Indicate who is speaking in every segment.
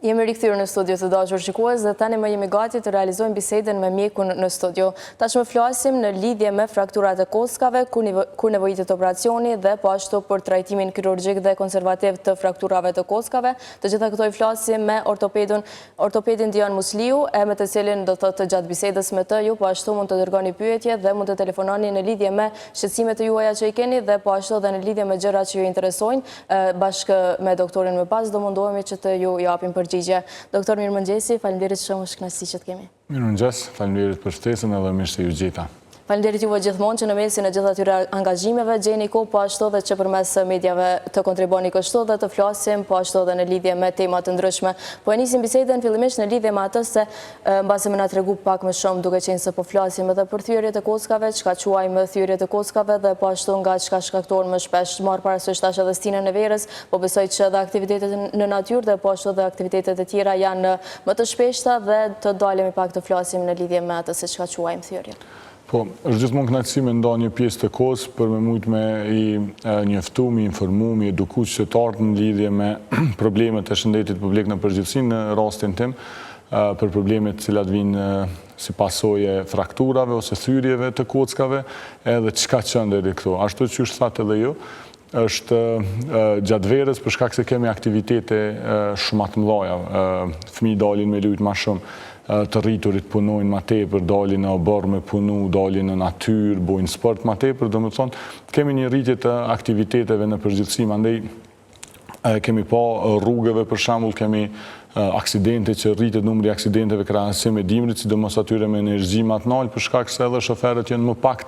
Speaker 1: Jemi rikthyer në studio të dashur shikues dhe tani më jemi gati të realizojmë bisedën me mjekun në studio. Tashmë flasim në lidhje me frakturat e kockave, kur nevojitet operacioni dhe po ashtu për trajtimin kirurgjik dhe konservativ të frakturave të kockave. Të gjitha këto i flasim me ortopedin Dian Musliu, me të cilin do thotë gjatë bisedës me të ju po ashtu mund të dërgoni pyetje dhe mund të telefononi në lidhje me shqetësimet e juaja që i keni dhe po ashtu edhe në lidhje me gjërat që ju interesojnë. Bashkë me doktorin më pas do mundohemi që të ju japim përgjigje. Doktor, mirëmëngjesi, faleminderit shumë, është kënaqësi që të kemi.
Speaker 2: Mirëmëngjes, faleminderit për ftesën edhe mirë se ju gjeta.
Speaker 1: Faleminderit juve gjithmonë që në mesin e gjithë atyre angazhimeve gjeni kohë po ashtu dhe që përmes mediave të kontribuoni kështu dhe të flasim po ashtu dhe në lidhje me tema të ndryshme. Po e nisim bisedën fillimisht në lidhje me atë se mbasi më na tregu pak më shumë duke qenë se po flasim edhe për thyrjet e kockave, çka quajmë thyrjet e kockave dhe po ashtu nga çka shkaktojnë më shpesh. Marr parasysh tash edhe stinën e verës, po besoj që edhe aktivitetet në natyrë dhe po ashtu edhe aktivitetet e tjera janë më të shpeshta dhe të dalemi pak të flasim në lidhje me atë se çka quajmë thyrjet.
Speaker 2: Po, është gjithmonë kënaqësi me nda një pjesë të kohës për me mujtë me i njoftu, me informu, me eduku qytetarët në lidhje me problemet e shëndetit publik në përgjithësi në rastin tim, për problemet cilat vinë si pasojë frakturave ose thyrjeve të kockave, edhe çka qënë deri këto. Ashtu që është thatë edhe ju, është gjatë verës për shkak se kemi aktivitete shumë të mëdha. Fëmijë dalin me lujt më shumë, të rriturit punojnë ma tepër, dalin në oborë me punu, dalin në natyrë, bojnë sport ma tepër, do më thonë, kemi një rritje të aktiviteteve në përgjithësi, mandej kemi pa rrugëve për shembull, kemi aksidente që rritet numri aksidenteve krahasim me dimrit, sidomos atyre me energji më të lartë, për shkak se edhe shoferët janë më pak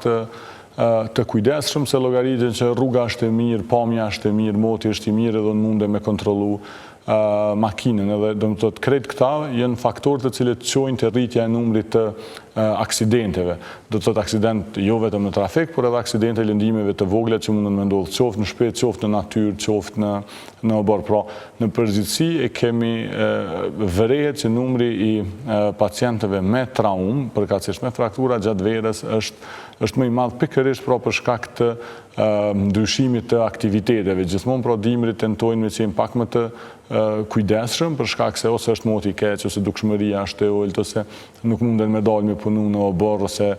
Speaker 2: të kujdesshëm, se llogaritën që rruga është e mirë, pamja është e mirë, moti është i mirë edhe në munde me kontrollu makinën, edhe do më thotë krejt këta janë faktorë të cilët çojnë të rritja e numrit të aksidenteve. Do të thotë aksident jo vetëm në trafik, por edhe aksidente lëndimeve të vogla që mundën me ndodhë qoftë në shpejt, qoftë në natyrë, qoftë në oborë. Pra, në përgjithësi e kemi vërehet që numri i pacientëve me traumë, përkatësisht me fraktura gjatë verës është më i madh pikërisht pra për shkak të ndryshimit të aktiviteteve. Gjithmonë pra dimrit tentojnë me qenë pak më të kujdesshëm për shkak se ose është moti i keq, ose dukshmëria është e ulët, ose nuk munden me dalë me punu në oborë, ose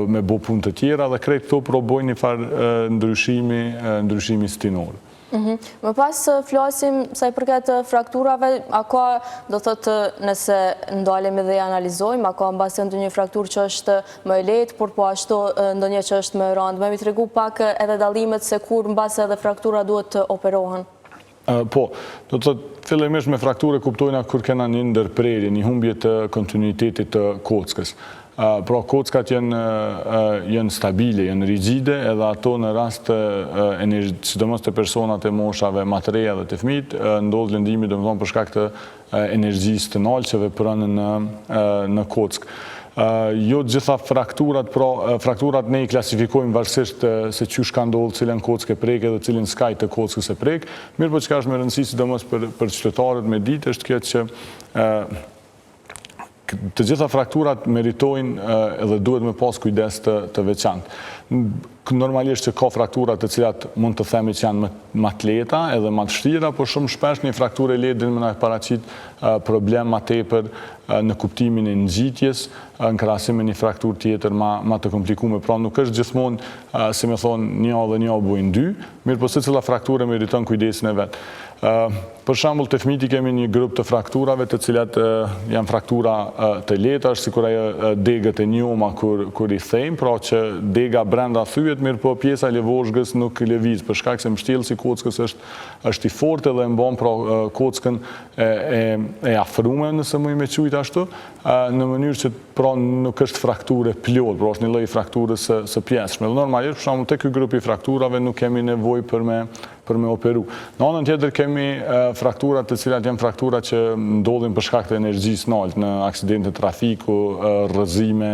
Speaker 2: me bo punë të tjera, dhe krejt këto probojnë një farë ndryshimi stinor.
Speaker 1: Më pas flasim sa i përket frakturave, a ka do thotë nëse ndalemi dhe analizojmë, a ka mbasi ndonjë frakturë që është më e lehtë, por po ashtu ndonjë që është më e rëndë. Më tregu pak edhe dallimet se kur mbasi edhe fraktura duhet të operohen.
Speaker 2: Po, do të thotë fillimisht me frakture kuptojna kur kena një ndërprerje, një humbje të kontinuitetit të kockës. Pra kockat janë stabile, janë rigjide, edhe ato në rast sidomos të personat e moshave më të reja dhe të fëmijët, ndodh lëndimi domethënë për shkak të energjisë të nalçeve pranë në kockë. Jo gjitha frakturat, pra frakturat ne i klasifikojmë varësisht se çysh ka ndodhur, cilën kockë e prek edhe cilin skaj të kockës e prek. Mirë, po çka është më rëndësishme sidomos për qytetarët me ditë është kjo që të gjitha frakturat meritojnë edhe duhet me pas kujdes të veçantë. Normalisht që ka frakturat të cilat mund të themi që janë më të lehta edhe më të vështira, por shumë shpesh një frakturë e lehtë më na paraqit problem më tepër në kuptimin e ngjitjes në krahasim me një frakturë tjetër më të komplikuar. Pra nuk është gjithmonë, si më thonë, një dhe një bujnë dy, mirë po secila frakturë meriton kujdesin e vet. Për shembull, të fëmijët kemi një grup të frakturave të cilat janë fraktura të lehta, sikur ajo degët e njoma kur i thejmë, pra që dega brenda thyet, mirë po pjesa e lëvozhgës nuk lëviz, për shkak se mbështjellësi i kockës është i fortë dhe e mban pra kockën e afruar, nëse më me quajt ashtu, në mënyrë që pra nuk është frakturë plot, pra është një lloj frakturës së pjesshme. Normalisht, për shembull, tek ky grup i frakturave nuk kemi nevojë për me operu. Në anën tjetër kemi frakturat të cilat janë fraktura që ndodhin për shkak të energjisë lartë në aksidente trafiku, rrëzime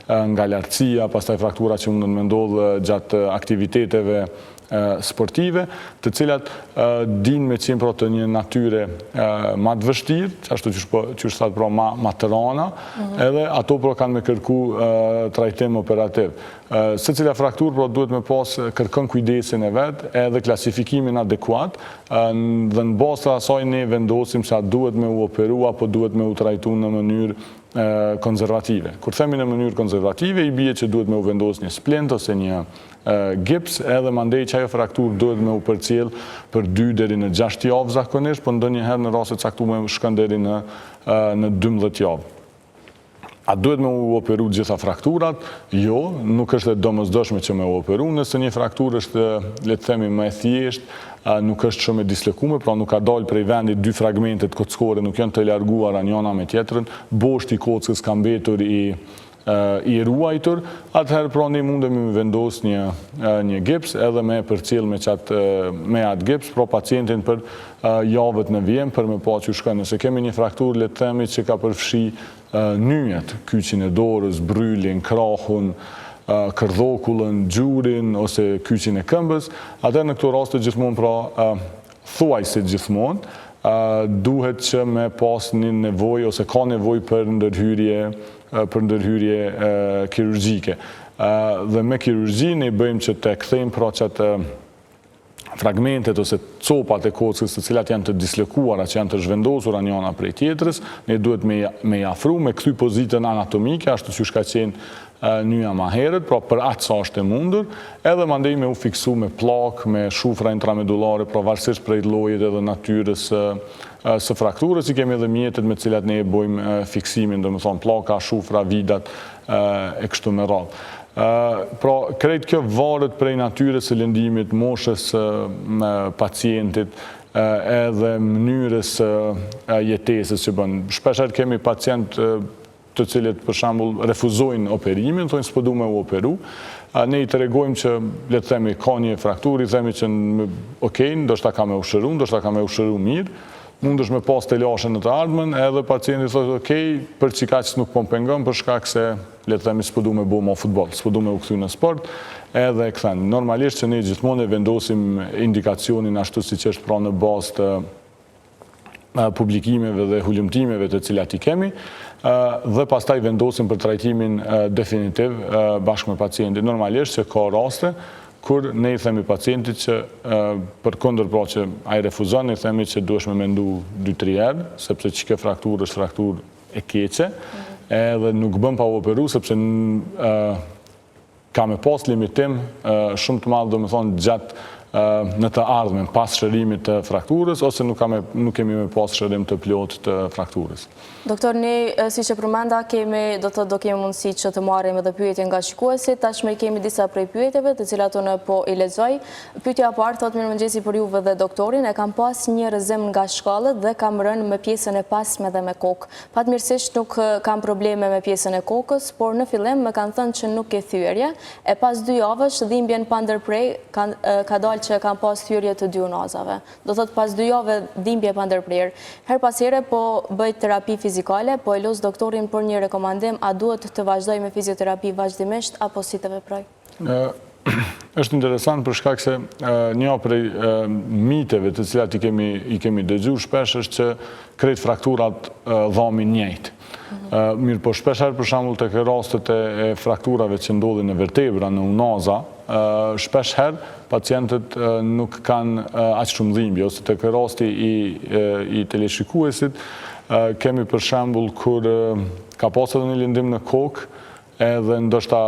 Speaker 2: nga lartësia, pastaj fraktura që mundën me ndodhë gjatë aktiviteteve sportive, të cilat din me qenë pro të një natyre ma të vështirë, ashtu që është pra ma të rana, edhe ato pro kanë me kërku trajtim operativ. Se cila fraktur pro duhet me pas kërkën kujdesin e vetë edhe klasifikimin adekuat, dhe në bazë të asaj ne vendosim se a duhet me u operu apo duhet me u trajtu në mënyrë konzervative. Kur themi në mënyrë konzervative, i bie që duhet me u vendos një splint ose një gips, edhe mandej që ajo fraktur duhet me u përcjell për 2 deri në 6 javë zakonisht, por ndonjëherë në raste caktuara shkon deri në 12 javë. A duhet me u operu gjitha frakturat? Jo, nuk është e domosdoshme që me u operu, nëse një fraktur është, le të themi, më e thjesht, nuk është shumë e dislekume, pra nuk ka dalë prej vendit 2 fragmentet kockore, nuk janë të larguara njëna me tjetrën, boshti i kockës ka mbetur i ruajtur, atëherë pra ne mundemi me vendos një gips edhe me përcjell me atë gips, pra pacientin për javët në vijim për me pa që shkon. Nëse kemi një fraktur, le të themi, që ka përfshi nyjet, kyçin e dorës, brylin, krahun, kërdhokullën, gjurin ose kyçin e këmbës, atëherë në këto raste gjithmonë pra thuajse gjithmonë duhet që me pas një nevojë ose ka nevojë për ndërhyrje kirurgjike. Dhe me kirurgji ne bëjmë që të kthejmë pra qatë fragmentet ose copat e kockës të cilat janë të dislokuara, që janë të zhvendosura njëna prej tjetrës, ne duhet me afru, me kthy pozitën anatomike, ashtu që ka qenë nyja ma herët, pra për atë sa është e mundur, edhe mandej me u fiksu me plak, me shufra intramedullare, pra varësisht prej llojit edhe natyrës së frakturës, i kemi edhe mjetet me cilat ne e bojmë fiksimin, do më thonë plaka, shufra, vidat e kështu me radhë. Pra, krejt kjo varet prej natyres së lëndimit, moshës pacientit, edhe mënyrës jetesës që bën. Shpesher kemi pacient të cilët për shembull refuzojnë operimin, thonë s'po du me u operu. Ne i tregojmë që, le të themi, ka një fraktur, i themi që okej, ndoshta ka me ushëru, ndoshta ka me ushëru mirë, mundesh me pas të lashën në të ardhmen, edhe pacienti thotë, okej, për çka që nuk po m'pengon, për shkak se, le të themi, s'po du me bo mo futboll, s'po du me u kthy në sport, edhe kthen. Normalisht që ne gjithmonë e vendosim indikacionin ashtu siç është pra në bazë të publikimeve dhe hulumtimeve të cilat i kemi, dhe pastaj vendosim për trajtimin definitiv bashkë me pacientin. Normalisht që ka raste kur ne i themi pacientit që për kundër pra që a i refuzon, ne i themi që duhesh me mendu 2-3 herë, sepse që kjo fraktur është fraktur e keqe, edhe nuk bën pa u operu, sepse ka me pas limitim shumë të madh, do me thonë, gjatë në të ardhmen pas shërimit të frakturës, ose nuk kemi me pas shërim të plot të frakturës.
Speaker 1: Doktor, ne, si që përmenda, do kemi mundësi që të marrim edhe pyetje nga shikuesit, tashmë kemi disa prej pyetjeve të cilat unë po i lexoj. Pyetja e parë thotë: mirëmëngjesi për juve dhe doktorin, e kam pas një rrëzim nga shkallët dhe kam rënë me pjesën e pasme dhe me kokë. Fatmirësisht nuk kam probleme me pjesën e kokës, por në fillim më kanë thënë që nuk ke thyerje, e pas 2 javësh dhimbjen pa ndërprej ka dalë që kam pas thyerje të 2 unazave. Do thotë pas 2 javë dhimbje pa ndërprer. Her pas here po bëj terapi fizikale, po e los doktorin për një rekomandim, a duhet të vazhdoj me fizioterapi vazhdimisht apo si të veproj?
Speaker 2: Është interesant për shkak se një prej miteve të cilat i kemi dëgjuar shpesh është që krejt frakturat dhamin njëjtë. Mirë, po shpesher për shembull tek rastet e frakturave që ndodhin në vertebra, në unaza, shpesher pacientët nuk kanë aq shumë dhimbje, ose tek rasti i teleshikuesit kemi për shembull kur ka pasur një lëndim në kokë, edhe ndoshta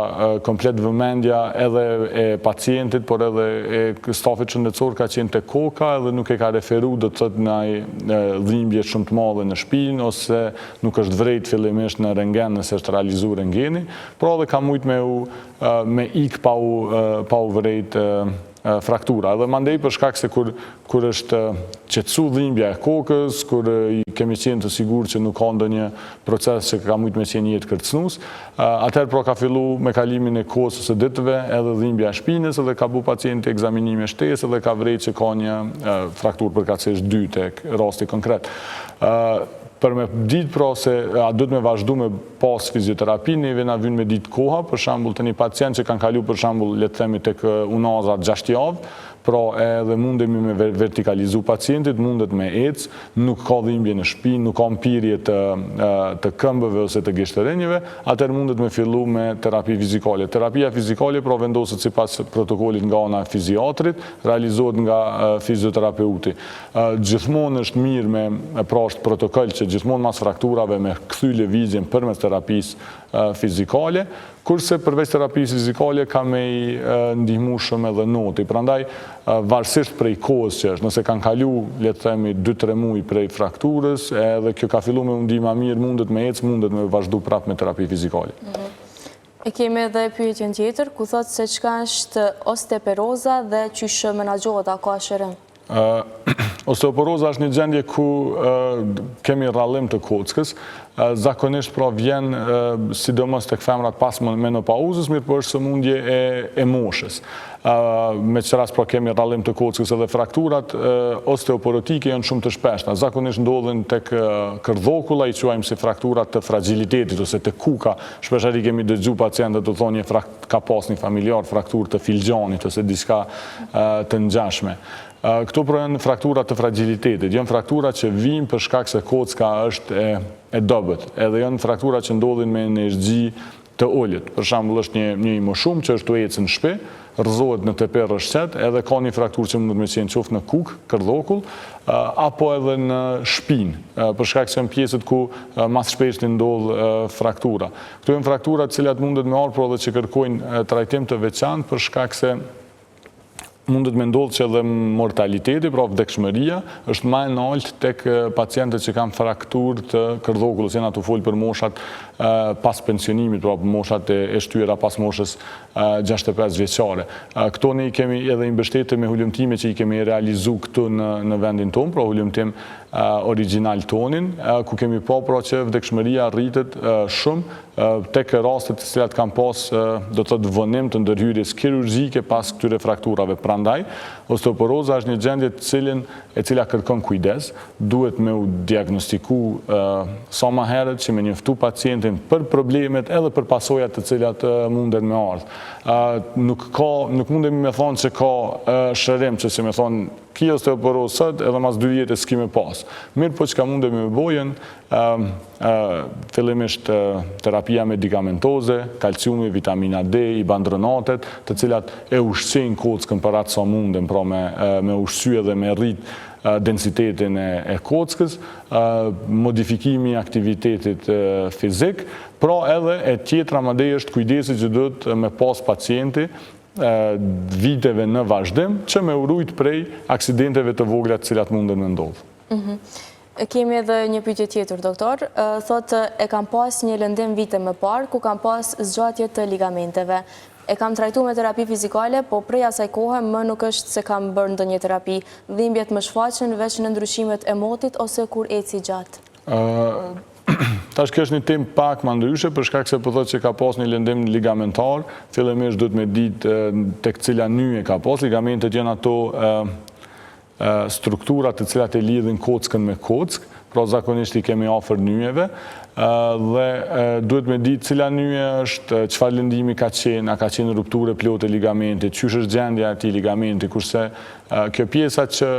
Speaker 2: komplet vëmendja edhe e pacientit, por edhe e stafit shëndetësor ka qenë te koka edhe nuk e ka referu, do të thotë në dhimbje shumë të madhe në shpinë, ose nuk është vrejt fillimisht në rentgen nëse është realizuar rentgeni, por edhe ka mujt me ik pa u vrejt fraktura. Edhe mandej për shkak se kur është qetësu dhimbja e kokës, kur i kemi qenë të sigurt që nuk ka ndonjë proces që ka mujt me qenë jetë kërcënues, atëherë pra ka fillu me kalimin e kohës ose ditëve edhe dhimbja e shpinës, edhe ka bu pacienti ekzaminime shtesë edhe ka vrejt që ka një frakturë përkatësisht 2 tek rasti konkret. Për me ditë pra se a duhet me vazhdu me pas fizioterapi, neve na vjen me ditë koha, për shembull të një pacient që kanë kalu për shembull le të themi tek unaza 6 javë, pra edhe mundemi me vertikalizu pacientit, mundet me ecë, nuk ka dhimbje në shpinë, nuk ka mpirje të këmbëve ose të gishtërenjeve, atër mundet me fillu me terapi fizikale. Terapia fizikale pra vendoset si pas protokollit nga ana fiziatrit, realizohet nga fizioterapeuti. Gjithmonë është mirë me prasht protokoll që gjithmonë mas frakturave me kthy lëvizjen përmes terapisë fizikale, kurse përveç terapisë fizikale ka me i ndihmu shumë edhe noti. Prandaj, varsisht prej kohës që është, nëse kanë kalu, le të themi, 2-3 muaj prej frakturës, edhe kjo ka fillu me ndihma mirë, mundet me ecë, mundet me vazhdu prap me terapi fizikale.
Speaker 1: E kemi edhe pyetjen tjetër, ku thotë se çka është osteoporoza dhe qysh menaxhohet, a ka shërim?
Speaker 2: Osteoporoza është një gjendje ku kemi rrallim të kockës, zakonisht pra vjen sidomos tek femrat pas menopauzës, mirë po është sëmundje e moshës. Me që rast pra kemi rrallim të kockës edhe frakturat osteoporotike janë shumë të shpeshta. Zakonisht ndodhin tek kërdhokulla, i quajmë si frakturat të fragilitetit ose të kuka. Shpeshari kemi dëgju pacientët të thonë ka pas një familjar fraktur të filgjanit ose diçka të ngjashme. Këto pra janë frakturat të fragilitetit, janë frakturat që vijnë për shkak se kocka është e dobët, edhe janë frakturat që ndodhin me energji të ulët. Për shembull është një i moshuar që është të ecë në shtëpi, rrëzohet në tepe rrëshqet, edhe ka një frakturë që mund të qenë qoftë në kuk, kërdhokull, apo edhe në shpinë, për shkak se janë pjesët ku mas shpeshti ndodh fraktura. Këto janë frakturat të cilat mundet me ardhur por edhe që kërkojnë trajtim të veçantë për shkak se mundet me ndodhë që edhe mortaliteti, pra vdekshmëria, është më e lartë tek pacientët që kanë frakturë të kërdhokullës, janë ato folë për moshat pas pensionimit, pra moshat e shtyra pas moshës 65 vjeçare. Këto ne i kemi edhe i mbështetur me hulumtime që i kemi realizu këtu në vendin tonë, pra hulumtim original tonin, ku kemi pa pra që vdekshmëria rritet shumë tek rastet të cilat kanë pas do të thotë vonim të ndërhyrjes kirurgjike pas këtyre frakturave. Prandaj, osteoporoza është një gjendje e cila kërkon kujdes, duhet me u diagnostiku sa më herët që me njoftu pacientin për problemet edhe për pasojat të cilat munden me ardhë. Nuk mundemi me thonë që ka shërim që si me thonë ki osteoporozë sot edhe mas 2 vjetë s'ki me pas. Mirë po që ka mundemi me bojen, fillimisht terapia medikamentoze, kalciumi, vitamina D, i bandronatet, të cilat e ushqejnë kockën për atë sa munden, pra me ushqy edhe me rrit densitetin e kockës, modifikimi i aktivitetit fizik, pra edhe e tjetra madej është kujdesi që duhet me pas pacienti viteve në vazhdim që me urujt prej aksidenteve të vogla të cilat munden me ndodhë.
Speaker 1: Kemi edhe një pyetje tjetër, doktor. Thotë e kam pas një lëndim vite më parë, ku kam pas zgjatje të ligamenteve. E kam trajtu me terapi fizikale, po prej asaj kohe më nuk është se kam bërë ndonjë terapi. Dhimbjet më shfaqen veç në ndryshimet e motit ose kur eci gjatë.
Speaker 2: Tash kjo është një temë pak më ndryshe, për shkak se po thotë që ka pas një lëndim ligamentar, fillimisht duhet me ditë tek cila nyje ka pas. Ligamentet janë ato strukturat të cilat e lidhin kockën me kockë, pra zakonisht i kemi afër nyjeve, dhe duhet me ditë cila nyje është, çfarë lëndimi ka qenë, a ka qenë rupture plotë e ligamentit, çysh është gjendja e atij ligamenti, kurse kjo pjesa që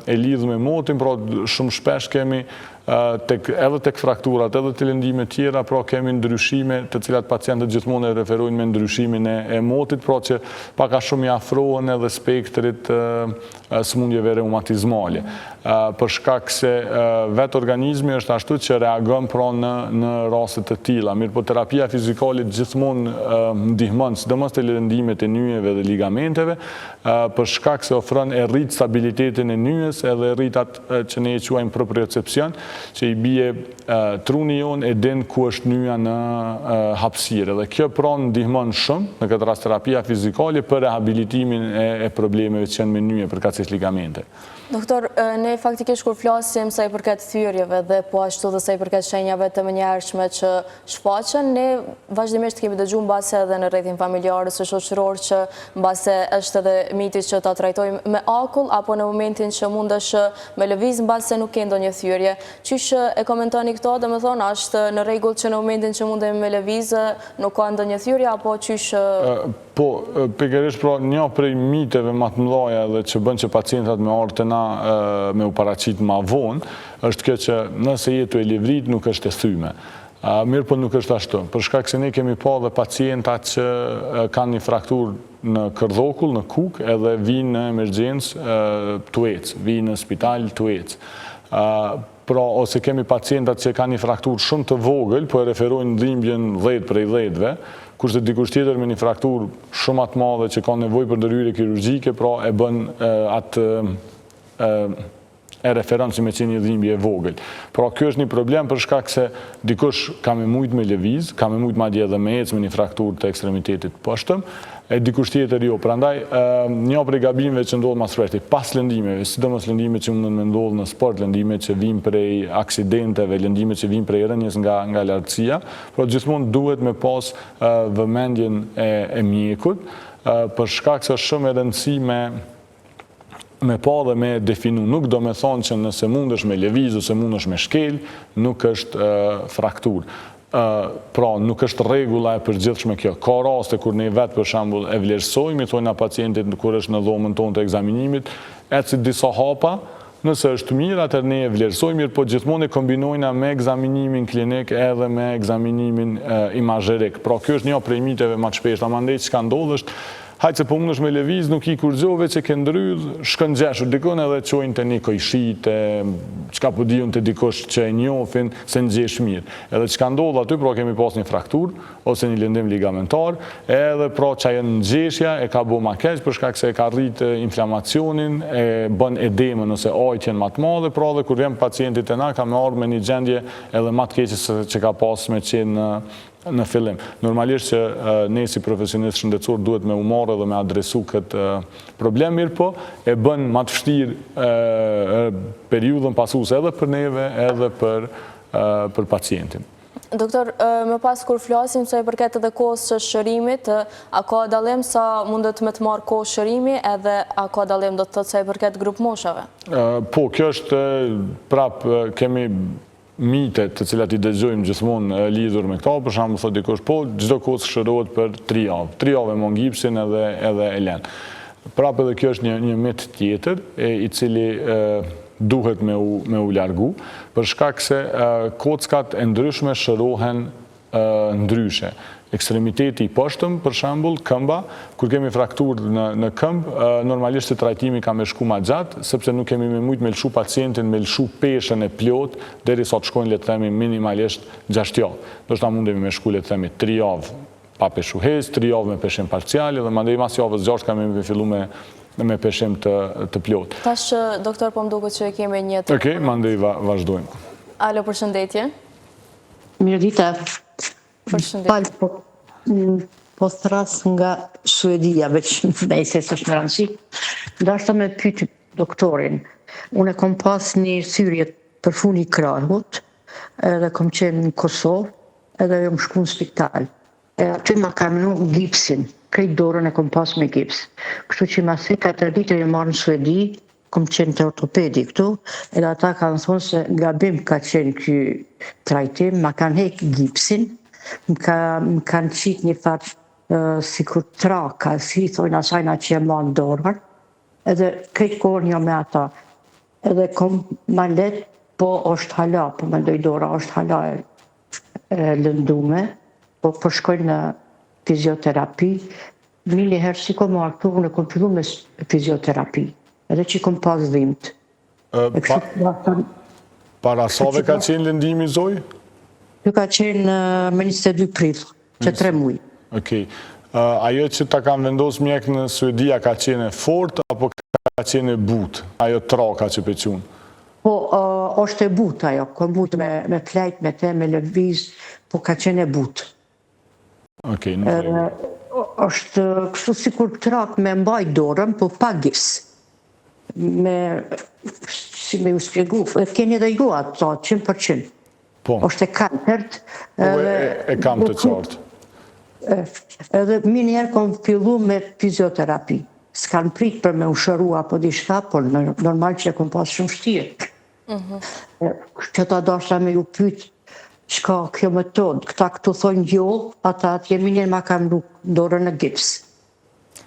Speaker 2: e lidh me motin, pra shumë shpesh kemi edhe tek frakturat, edhe të lëndime tjera, pra kemi ndryshime të cilat pacientët gjithmonë e referojnë me ndryshimin e motit, pra që paka shumë i afrohen edhe spektrit sëmundjeve reumatizmale. Për shkak se vetë organizmi është ashtu që reagon pra në raste të tilla. Mirë po terapia fizikale gjithmonë ndihmon, sidomos te lëndimet e nyjeve dhe ligamenteve, për shkak se ofron e rrit stabilitetin e nyjes edhe rrit atë që ne e quajmë propriocepcion, që i bie truni jonë e din ku është nyja në hapësirë. Dhe kjo pra ndihmon shumë në këtë rast terapia fizikale për rehabilitimin e problemeve që janë me nyje përkatësisht ligamente.
Speaker 1: Doktor, ne faktikisht kur flasim sa i përket thyrjeve dhe po ashtu dhe sa i përket shenjave të mënjhershme që shfaqen, ne vazhdimisht kemi dëgjuar mbase edhe në rrethin familjar ose shoqëror që mbase është edhe miti që ta trajtojmë me akull apo në momentin që mundesh me lëviz mbase nuk ke ndonjë thyrje. Qysh e komentoni këto, domethënë është në rregull që në momentin që mundemi me lëviz nuk ka ndonjë thyrje apo qysh?
Speaker 2: Po, pikërisht pra një prej miteve më të mëdha dhe që bën që pacientat me ardhur te na me u paraqit më vonë, është kjo që nëse jetu e livrit nuk është e thyme. Mirë po nuk është ashtu, për shkak se ne kemi pa dhe pacienta që kanë një fraktur në kërdhokull, në kuk, edhe vinë në emergjencë të ecë, vinë në spital të ecë. Pra, ose kemi pacientat që kanë një fraktur shumë të vogël, po e referojnë dhimbjen 10 prej 10-ve, kurse dikush tjetër me një fraktur shumë atë madhe që ka nevojë për ndërhyrje kirurgjike, pra e bën atë e referon si me qenë një dhimbje e vogël. Pra, kjo është një problem për shkak se dikush ka me mujt me lëviz, ka me mujt madje edhe me ecë me një fraktur të ekstremitetit poshtëm, e dikush tjetër jo. Prandaj, një prej gabimeve që ndodh mas shpeshti, pas lëndimeve, sidomos lëndime që mundën me ndodh në sport, lëndime që vijnë prej aksidenteve, lëndime që vijnë prej rënjes nga lartësia, por gjithmonë duhet me pas vëmendjen e mjekut, për shkak se është shumë e rëndësishme me pa dhe me definu. Nuk do me thonë që nëse mundesh me lëviz ose mundesh me shkel, nuk është fraktur. Pra, nuk është rregulla e përgjithshme kjo. Ka raste kur ne vetë për shembull e vlerësojmë, i thojmë pacientit kur është në dhomën tonë të egzaminimit, eci disa hapa, nëse është mirë, atër ne e vlerësojmë mirë, po gjithmonë e kombinojna me egzaminimin klinik edhe me egzaminimin imazherik. Pra, kjo është një prej miteve më të shpeshta, mandej çka ndodh është hajtë se po mundesh me lëviz, nuk i kurgjove që ke ndrydh, shkën gjeshur dikon edhe qojnë të një kojshit, qka po diun të dikosh që e njofin, se në gjesh mirë. Edhe qka ndodh aty, pra kemi pas një fraktur, ose një lëndim ligamentar, edhe pra që ajo në gjeshja e ka bo ma keq, për shkak se e ka rrit inflamacionin, e bën edemën ose ajtjen ma të madhe, pra dhe kur vjen pacientit e na, ka me ardhur me një gjendje edhe ma të keqe që ka pas me qenë në fillim. Normalisht që ne si profesionist shëndetësor duhet me marrë dhe me adresu këtë problem, mirë po e bën më të vështirë periudhën pasuese edhe për neve edhe për pacientin.
Speaker 1: Doktor, më pas kur flasim sa i përket edhe kohës së shërimit, a ka dallim sa mundet me të marrë kohë shërimi edhe a ka dallim do të thotë sa i përket grup moshave?
Speaker 2: Po, kjo është prap kemi mitet të cilat i dëgjojmë gjithmonë lidhur me këta, për shembull thotë dikush, po çdo kos shërohet për 3 javë. 3 javë me gipsin edhe e lën. Prapë edhe kjo është një mit tjetër i cili duhet me u largu, për shkak se kockat e ndryshme shërohen ndryshe. Ekstremiteti i poshtëm, për shembull, këmba, kur kemi frakturë në këmbë, normalisht trajtimi ka me shku ma gjatë, sepse nuk kemi me mujtë me lëshu pacientin, me lëshu peshën e plot, deri sa të shkojnë, le të themi, minimalisht 6 javë. Do shta mundemi me shku, le të themi, 3 javë pa peshuhes, 3 javë me peshim parciali, dhe mandej mas javës 6 kemi me fillu me peshim të plot.
Speaker 1: Tash, doktor, po mduket që kemi një të...
Speaker 2: Okej, mandej vazhdojmë.
Speaker 1: Alo, përshëndetje.
Speaker 3: Mirëdita.
Speaker 1: Përshëndetje.
Speaker 3: Po thras nga Suedia, veç nejse së është në rëndësi. Dashta me pyet doktorin. Unë e kom pas një thyrje për funi krahut, edhe kom qenë në Kosovë, edhe jom shku në spital. E aty ma kam nu gipsin, krejt dorën e kom pas me gips. Kështu që ma 3-4 vite e marrë në Suedi, kom qenë të ortopedi këtu, edhe ata kanë thonë se gabim ka qenë ky trajtim, ma kanë hek gipsin, më kanë qitë një farë si kur traka, si thojnë asajna që e ma në dorën, edhe krejt kohën jo me ata. Edhe kom ma let, po është hala, po me ndoj dora, është hala e lëndume, po shkojnë në fizioterapi. Mili herë si kom marrë këtu, unë kom fillu me fizioterapi, edhe që kom pas dhimt.
Speaker 2: Para sove ka qenë lëndimi, Zoj?
Speaker 3: Kjo ka qenë me 22 prill, që 3 muaj.
Speaker 2: Okej. Ajo që ta kanë vendos mjek në Suedia ka qenë fort, apo ka qenë but? Ajo traka që pe qunë?
Speaker 3: Po, është e but ajo, ka but me flejt, me te, me lëviz, po ka qenë e but.
Speaker 2: Okej, nuk e.
Speaker 3: është kështu si kur trak me mbaj dorën, po pa gis. Si me ju spjegu, keni dhe ju ato, 100%.
Speaker 2: Po.
Speaker 3: është e katërt.
Speaker 2: E kam të qartë.
Speaker 3: Edhe mi njerë kom fillu me fizioterapi. S'kan prit për me ushëru apo di shka, por normal që e kom pas shumë shtirë. Që ta dashta me ju pyt, shka kjo metodë, këta këtu thonë jo, ata atje mi njerë ma kam nuk dorën në gips.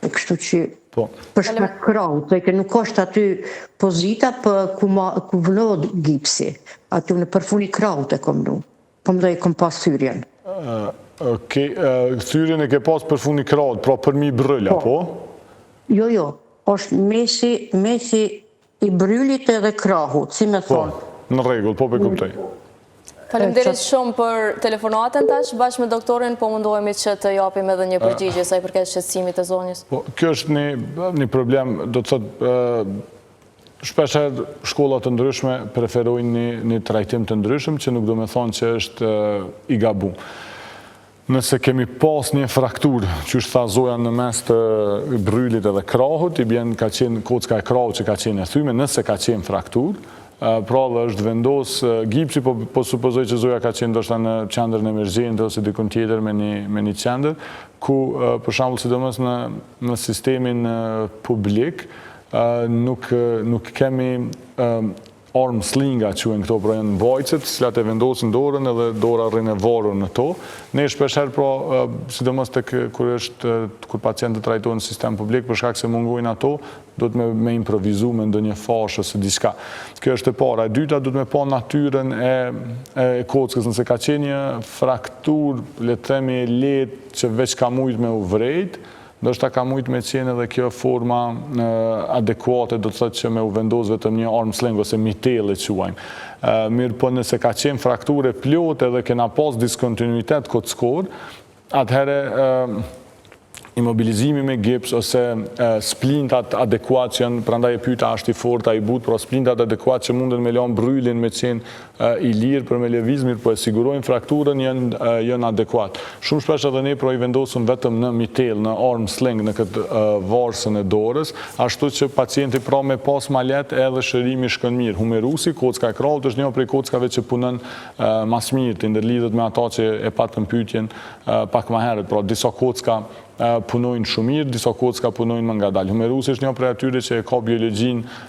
Speaker 3: E kështu që
Speaker 2: Po.
Speaker 3: për shkak krahut, që nuk është aty pozita për ku vënohet gipsi. Aty në përfuni krahut e kom nu. Po më kom pas thyrjen.
Speaker 2: Thyrjen e ke pas përfuni krahut, pra për mi brylla, po?
Speaker 3: Jo, është mesi i bryllit edhe krahut, si me thonë.
Speaker 2: Në rregull, po për kuptoj.
Speaker 1: Faleminderit shumë për telefonatën tash, bashkë me doktorin po mundohemi që të japim edhe një përgjigje sa i përket shqetësimit të zonjës.
Speaker 2: Po, kjo është një problem, do të thotë shpesher shkollat të ndryshme preferojnë një trajtim të ndryshëm që nuk do me thonë që është i gabu. Nëse kemi pas një fraktur, që është tha Zoja në mes të bryllit edhe krahut, i bjen ka qenë kocka e krahut që ka qenë e thyme, nëse ka qenë fraktur, pra dhe është vendos gipsi, po supozoj që Zoja ka qenë ndoshta në qendrën emergjente ose dikun tjetër me një qendër, ku për shembull sidomos në sistemin publik nuk kemi arm slinga quhen këto, pra janë vajcet, cilat e vendosin dorën edhe dora rrin e varur në to. Ne shpeshherë pra, sidomos kur pacientët trajtohen në sistem publik, për shkak se mungojnë ato, do të me improvizu me ndonjë fashë ose diçka. Kjo është e para. E dyta, do të me pa natyrën e kockës, nëse ka qenë një fraktur, le të themi lehtë që veç ka mujt me u vrejt, ndoshta ka mujt me qenë edhe kjo forma adekuate, do të thotë që me u vendos vetëm një arm sling ose mitell e quajmë. Mirë po nëse ka qenë frakture plot edhe kena pas diskontinuitet kockor, atëherë imobilizimi me gips ose splintat adekuat që janë, prandaj e pyeta është i fortë ai but, pra splintat adekuat që munden me lënë bryllin me qenë i lirë për me lëviz, mirë po e sigurojnë frakturën janë adekuat. Shumë shpesh edhe ne pra i vendosëm vetëm në mitell, në arm sling, në këtë varsën e dorës, ashtu që pacienti pra me pas malet edhe shërimi shkon mirë. Humerusi, kocka e krahut, është një prej kockave që punon mas mirë, të ndërlidhet me ata që e patën pyetjen pak më herët, pra disa kocka punojnë shumë mirë, disa kocka punojnë më ngadalë. Humerusi është një prej atyre që e ka biologjinë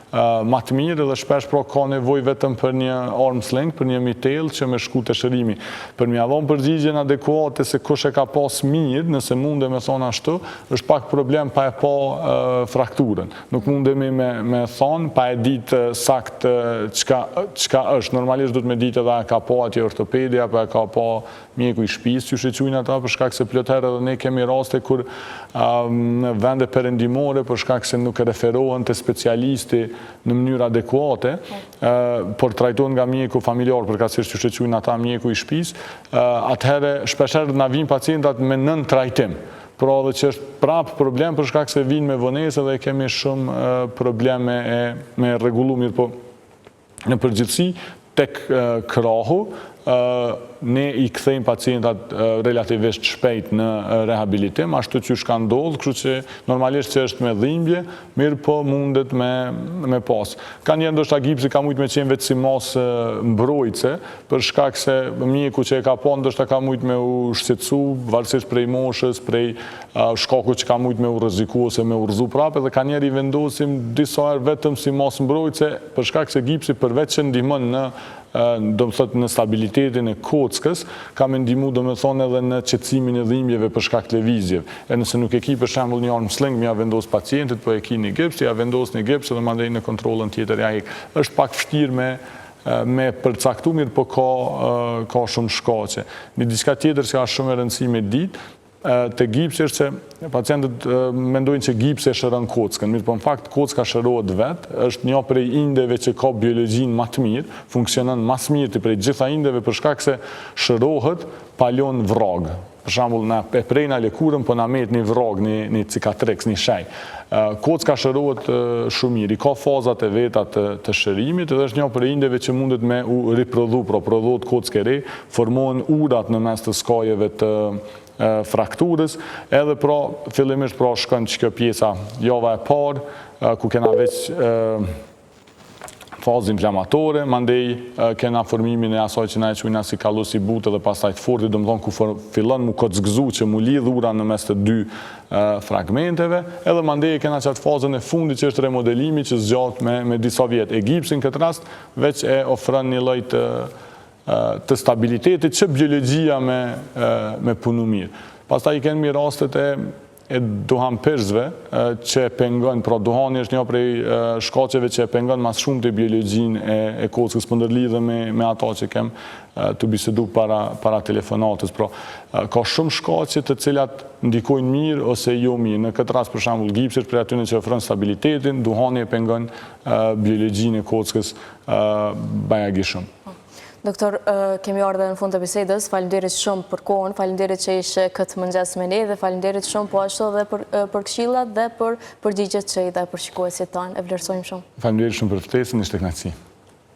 Speaker 2: më të mirë dhe shpesh pra ka nevojë vetëm për një arm sling, për një mitell që me shku të shërimi. Për mja dhon përgjigjen adekuate se kush e ka pas mirë, nëse mundem me thonë ashtu, është pak problem pa e pa frakturën. Nuk mundemi me thonë pa e ditë sakt çka është. Normalisht duhet me ditë edhe ka pa atje ortopedi apo ka pa mjeku i shtëpisë, që shqyqujnë ata për shkak se plot herë edhe ne kemi raste kur në vende perëndimore për shkak se nuk referohen te specialisti në mënyrë adekuate, por trajtohen nga mjeku familjar përkatësisht që shqyqujnë ata mjeku i shtëpisë, atëherë shpeshherë na vijnë pacientat me nën trajtim. Pra dhe që është prapë problem për shkak se vinë me vonesë dhe kemi shumë probleme me rregullu, mirë po në përgjithësi tek krahu ne i kthejmë pacientat relativisht shpejt në rehabilitim, ashtu që shka ndodhë, kështu që normalisht që është me dhimbje, mirë po mundet me pas. Ka njerë ndoshta gipsi ka mujt me qenë vetë si masë mbrojtëse, për shkak se mjeku që e ka pa ndoshta ka mujt me u shqetësu, varësisht prej moshës, prej shkaku që ka mujt me u rreziku ose me u rrëzu prapë, dhe ka njerë i vendosim disa herë vetëm si masë mbrojtëse, për shkak se gipsi përveç që ndihmon do më thotë në stabilitetin e kockës, ka me ndihmu do më thonë edhe në qetësimin e dhimbjeve për shkak lëvizjeve. E nëse nuk e ki për shembull një arm sling, mja vendos pacientit, po e ki një gips, ja vendos një gips edhe mandej në kontrolën tjetër ja ik. Është pak vështirë me përcaktu, mirë po ka shumë shkaqe. Një diçka tjetër që ka shumë e rëndësi me ditë, të gipsi është se pacientët mendojnë që gipsi e shëron kockën, mirë po në fakt kocka shërohet vetë, është një prej indeve që ka biologjinë më të mirë, funksionon më së miri prej gjitha indeve për shkak se shërohet pa lënë vrag. Për shembull na e prejna lëkurën, po na merr një vrag, një cicatrix, një shaj. Kocka shërohet shumë mirë, ka fazat e veta të shërimit, edhe është një prej indeve që mundet me u riprodhu, pra prodhohet kockë e re, formohen urat në mes të skajeve të frakturës, edhe pra fillimisht pra shkon që kjo pjesa java e parë, ku kena veç fazë inflamatore, mandej kena formimin e asaj që na e quajna si kallus i butë dhe pastaj të fortë, do të thonë ku fillon mu kocgëzu që mu lidh ura në mes të dy fragmenteve, edhe mandej kena qatë fazën e fundit që është remodelimi që zgjat me disa vjet. E gipsi në këtë rast veç e ofron një lloj të stabilitetit që biologjia me punu mirë. Pastaj i kemi rastet e duhan përzve që pengon, pra duhani është një prej shkaqeve që pengon mas shumë të biologjinë e kockës, për ndërlidhe me ata që kem të bisedu para telefonatës. Pra, ka shumë shkaqe të cilat ndikojnë mirë ose jo mirë. Në këtë rast, për shembull, gipsi është prej atyre që ofron stabilitetin, duhani e pengon biologjinë e kockës bajagishëm.
Speaker 1: Doktor, kemi ardhe në fund të bisedës, faleminderit shumë për kohën, faleminderit që ishe këtë mëngjes me ne dhe faleminderit shumë po ashtu dhe për këshillat dhe për përgjigjet që i dhe për shikuesit tanë. E vlerësojmë shumë.
Speaker 2: Faleminderit shumë për ftesën, ishte kënaqësi.